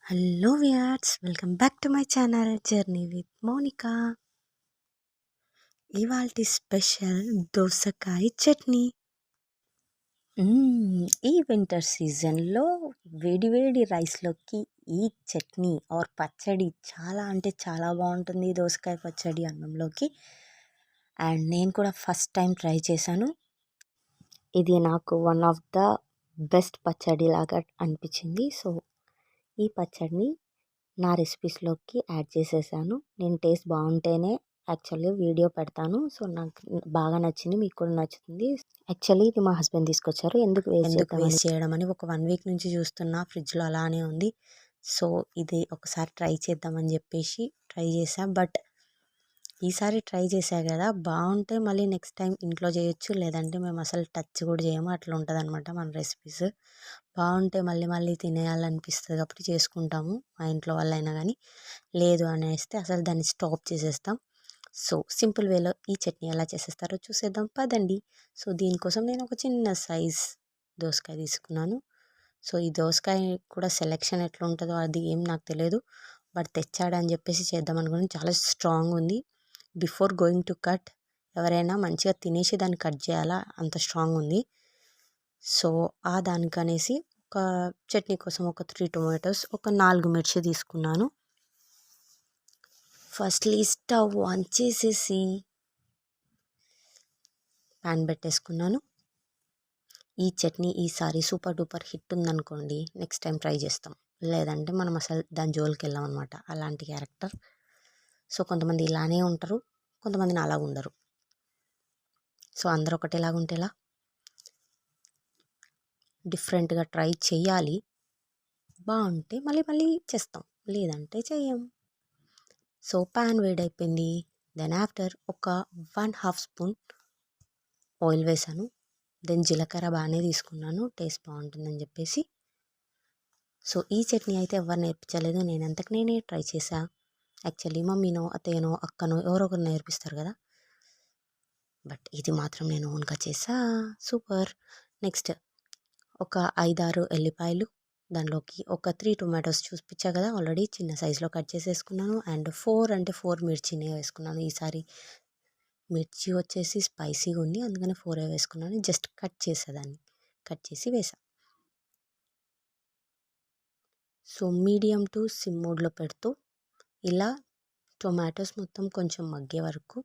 Hello viewers, welcome back to my channel journey with Monica. ఇవాల్టి special దోసకాయ చట్నీ. ఈ winter సీజన్లో వేడి వేడి రైస్లోకి ఈ చట్నీ ఆర్ పచ్చడి చాలా అంటే చాలా బాగుంటుంది. దోసకాయ పచ్చడి అన్నంలోకి. అండ్ నేను కూడా ఫస్ట్ టైం ట్రై చేశాను. ఇది నాకు వన్ ఆఫ్ ద బెస్ట్ పచ్చడి లాగా అనిపించింది. సో ఈ పచ్చడిని నా రెసిపీస్లోకి యాడ్ చేసేసాను. నేను టేస్ట్ బాగుంటేనే యాక్చువల్లీ వీడియో పెడతాను. సో నాకు బాగా నచ్చింది, మీకు కూడా నచ్చుతుంది. యాక్చువల్లీ ఇది మా హస్బెండ్ తీసుకొచ్చారు. ఎందుకు వేస్ట్ చేయడం అని ఒక 1 వీక్ నుంచి చూస్తున్నా, ఫ్రిడ్జ్లో అలానే ఉంది. సో ఇది ఒకసారి ట్రై చేద్దామని చెప్పేసి ట్రై చేసా. బట్ ఈసారి ట్రై చేసా కదా, బాగుంటే మళ్ళీ నెక్స్ట్ టైం ఇంట్లో చేయొచ్చు, లేదంటే మేము అసలు టచ్ కూడా చేయము. అట్లా ఉంటుంది అనమాట మన రెసిపీస్. బాగుంటే మళ్ళీ మళ్ళీ తినేయాలనిపిస్తుంది కాబట్టి చేసుకుంటాము, మా ఇంట్లో వాళ్ళైనా కానీ. లేదు అనేస్తే అసలు దాన్ని స్టాప్ చేసేస్తాం. సో సింపుల్ వేలో ఈ చట్నీ ఎలా చేసేస్తారో చూసేద్దాం పదండి. సో దీనికోసం నేను ఒక చిన్న సైజ్ దోసకాయ తీసుకున్నాను. సో ఈ దోసకాయ కూడా సెలెక్షన్ ఎట్లా ఉంటుందో అది ఏం నాకు తెలియదు. బట్ తెచ్చాడని చెప్పేసి చేద్దాం అనుకుని, చాలా స్ట్రాంగ్ ఉంది. బిఫోర్ గోయింగ్ టు కట్ ఎవరైనా మంచిగా తినేసి దాన్ని కట్ చేయాలా, అంత స్ట్రాంగ్ ఉంది. సో ఆ దానికనేసి ఒక చట్నీ కోసం ఒక 3 టొమాటోస్, ఒక 4 మిర్చి తీసుకున్నాను. ఫస్ట్లీ స్టవ్ ఆన్ చేసేసి ప్యాన్ పెట్టేసుకున్నాను. ఈ చట్నీ ఈసారి సూపర్ డూపర్ హిట్ ఉందనుకోండి, నెక్స్ట్ టైం ట్రై చేస్తాం. లేదంటే మనం అసలు దాని జోలికి వెళ్ళాం అనమాట, అలాంటి క్యారెక్టర్. సో కొంతమంది ఇలానే ఉంటారు, కొంతమందిని అలా ఉండరు. సో అందరూ ఒకటేలాగా ఉంటేలా, డిఫరెంట్గా ట్రై చేయాలి. బాగుంటే మళ్ళీ మళ్ళీ చేస్తాం, లేదంటే చెయ్యం. సో ప్యాన్ వేడైపోయింది. దెన్ ఆఫ్టర్ ఒక 1/2 స్పూన్ ఆయిల్ వేసాను. దెన్ జీలకర్ర బాగానే తీసుకున్నాను, టేస్ట్ బాగుంటుందని చెప్పేసి. సో ఈ చట్నీ అయితే ఎవరు నేర్పించలేదు, నేనంతకు నేనే ట్రై చేసా. యాక్చువల్లీ మమ్మీనో అత్తయ్యనో అక్కనో ఎవరో ఒకరు నేర్పిస్తారు కదా, బట్ ఇది మాత్రం నేను ఓన్గా చేసా. సూపర్. నెక్స్ట్ ఒక 5-6 ఎల్లిపాయలు, దానిలోకి ఒక 3 టొమాటోస్ చూపించా కదా ఆల్రెడీ, చిన్న సైజులో కట్ చేసేసుకున్నాను. అండ్ 4 మిర్చినే వేసుకున్నాను. ఈసారి మిర్చి వచ్చేసి స్పైసీగా ఉంది, అందుకని 4 వేసుకున్నాను. జస్ట్ కట్ చేసేదాన్ని, కట్ చేసి వేసా. సో మీడియం టు సిమ్ మోడ్లో పెడుతూ ఇలా టొమాటోస్ మొత్తం కొంచెం మగ్గే వరకు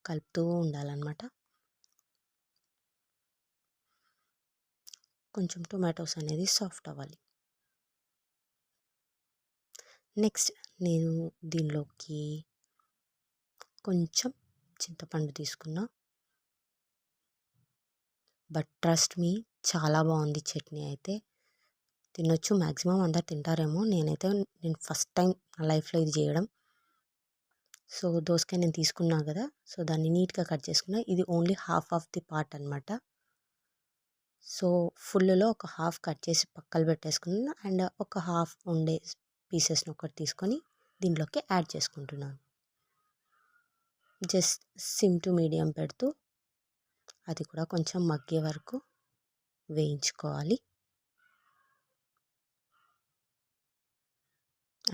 కలుపుతూ ఉండాలన్నమాట. కొంచెం టొమాటోస్ అనేది సాఫ్ట్ అవ్వాలి. నెక్స్ట్ నేను దీనిలోకి కొంచెం చింతపండు తీసుకున్నా. బట్ ట్రస్ట్ మీ, చాలా బాగుంది చట్నీ అయితే. తినొచ్చు, మ్యాక్సిమం అందరు తింటారేమో. నేను ఫస్ట్ టైం నా లైఫ్లో ఇది చేయడం. సో దోసకాయ నేను తీసుకున్నా కదా, సో దాన్ని నీట్గా కట్ చేసుకున్నా. ఇది only half of the part అనమాట. సో ఫుల్లో ఒక హాఫ్ కట్ చేసి పక్కలు పెట్టేసుకున్నాను. అండ్ ఒక హాఫ్ ఉండే పీసెస్ని ఒకటి తీసుకొని దీంట్లోకి యాడ్ చేసుకుంటున్నాను. జస్ట్ సిమ్ టు మీడియం పెడుతూ అది కూడా కొంచెం మగ్గే వరకు వేయించుకోవాలి.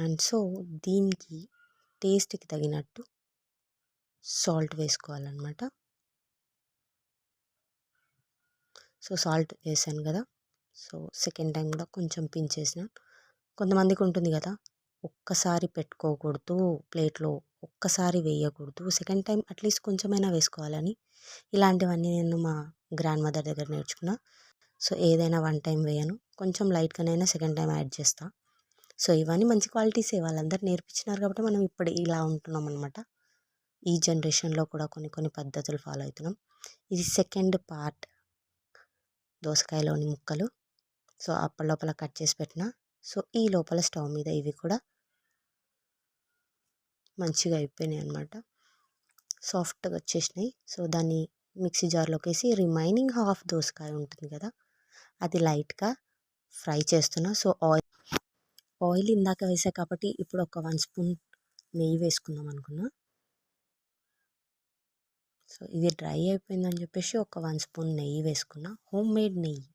అండ్ సో దీనికి టేస్ట్కి తగినట్టు సాల్ట్ వేసుకోవాలన్నమాట. సో సాల్ట్ వేసాను కదా, సో సెకండ్ టైం కూడా కొంచెం పించేసిన. కొంతమందికి ఉంటుంది కదా, ఒక్కసారి పెట్టుకోకూడదు ప్లేట్లో, ఒక్కసారి వేయకూడదు, సెకండ్ టైం అట్లీస్ట్ కొంచెమైనా వేసుకోవాలని. ఇలాంటివన్నీ నేను మా గ్రాండ్ మదర్ దగ్గర నేర్చుకున్నా. సో ఏదైనా 1 టైం వేయను, కొంచెం లైట్గానైనా సెకండ్ టైం యాడ్ చేస్తా. సో ఇవన్నీ మంచి క్వాలిటీసే, వాళ్ళందరూ నేర్పించినారు కాబట్టి మనం ఇప్పుడు ఇలా ఉంటున్నాం అనమాట. ఈ జనరేషన్లో కూడా కొన్ని కొన్ని పద్ధతులు ఫాలో అవుతున్నాం. ఇది సెకండ్ పార్ట్, దోసకాయలోని ముక్కలు. సో అప్పటిలోపల కట్ చేసి పెట్టిన. సో ఈ లోపల స్టవ్ మీద ఇవి కూడా మంచిగా అయిపోయినాయి అనమాట, సాఫ్ట్గా వచ్చేసినాయి. సో దాన్ని మిక్సీ జార్లోకి వేసి రిమైనింగ్ హాఫ్ దోసకాయ ఉంటుంది కదా, అది లైట్గా ఫ్రై చేస్తున్నా. సో ఆయిల్ ఇందాక వేసా కాబట్టి ఇప్పుడు ఒక 1 స్పూన్ నెయ్యి వేసుకుందాం అనుకున్నా. సో ఇది డ్రై అయిపోయిందని చెప్పేసి ఒక 1 స్పూన్ నెయ్యి వేసుకున్నా, హోమ్ మేడ్ నెయ్యి.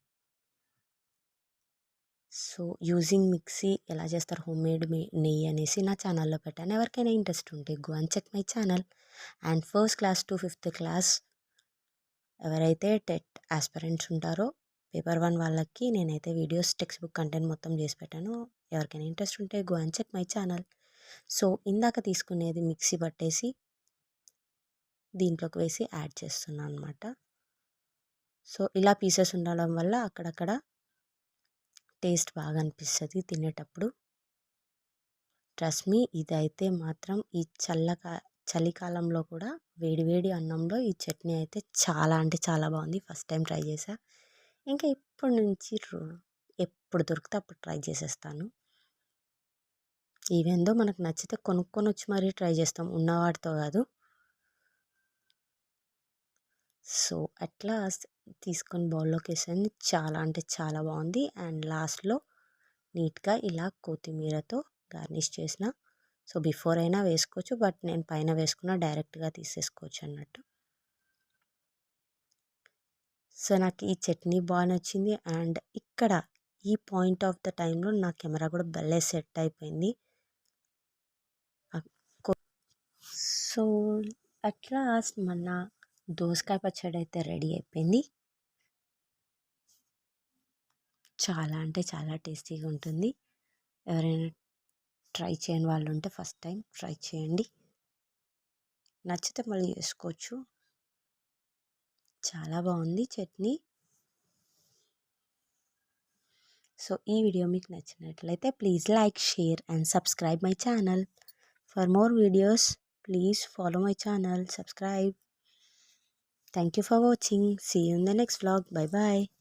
సో యూజింగ్ మిక్సీ ఎలా చేస్తారు హోమ్మేడ్ నెయ్యి అనేసి నా ఛానల్లో పెట్టాను. ఎవరికైనా ఇంట్రెస్ట్ ఉంటే go and check my channel. And first class to fifth class ఎవరైతే టెట్ ఆస్పిరెంట్స్ ఉంటారో పేపర్ 1 వాళ్ళకి నేనైతే వీడియోస్ టెక్స్ట్ బుక్ కంటెంట్ మొత్తం చేసి పెట్టాను. ఎవరికైనా ఇంట్రెస్ట్ ఉంటే go and check my channel. So ఇందాక తీసుకునేది మిక్సీ పట్టేసి దీంట్లోకి వేసి యాడ్ చేస్తున్నాను అనమాట. సో ఇలా పీసెస్ ఉండడం వల్ల అక్కడక్కడ టేస్ట్ బాగా అనిపిస్తుంది తినేటప్పుడు. ట్రస్ట్ మీ, ఇదైతే మాత్రం ఈ చలికాలంలో కూడా వేడివేడి అన్నంలో ఈ చట్నీ అయితే చాలా అంటే చాలా బాగుంది. ఫస్ట్ టైం ట్రై చేసా. ఇంకా ఇప్పటి నుంచి ఎప్పుడు దొరికితే అప్పుడు ట్రై చేసేస్తాను. ఈవెన్ దో మనకు నచ్చితే కొనుక్కొని వచ్చి మరీ ట్రై చేస్తాం, ఉన్నవాటితో కాదు. సో అట్లా తీసుకొని బౌల్లోకి వేసాను. చాలా అంటే చాలా బాగుంది. అండ్ లాస్ట్లో నీట్గా ఇలా కొత్తిమీరతో గార్నిష్ చేసిన. సో బిఫోర్ అయినా వేసుకోవచ్చు, బట్ నేను పైన వేసుకున్న డైరెక్ట్గా తీసేసుకోవచ్చు అన్నట్టు. సో నాకు ఈ చట్నీ బాగా నచ్చింది. అండ్ ఇక్కడ ఈ పాయింట్ ఆఫ్ ద టైంలో నా కెమెరా కూడా భలే సెట్ అయిపోయింది. సో అట్లా మన దోసకాయ పచ్చడి అయితే రెడీ అయిపోయింది. చాలా అంటే చాలా టేస్టీగా ఉంటుంది. ఎవరైనా ట్రై చేయని వాళ్ళు ఉంటే ఫస్ట్ టైం ట్రై చేయండి. నచ్చితే మళ్ళీ చేసుకోవచ్చు. చాలా బాగుంది చట్నీ. సో ఈ వీడియో మీకు నచ్చినట్లయితే please like, share and subscribe my channel. For more videos please follow my channel, subscribe. Thank you for watching. See you in the next vlog. Bye bye.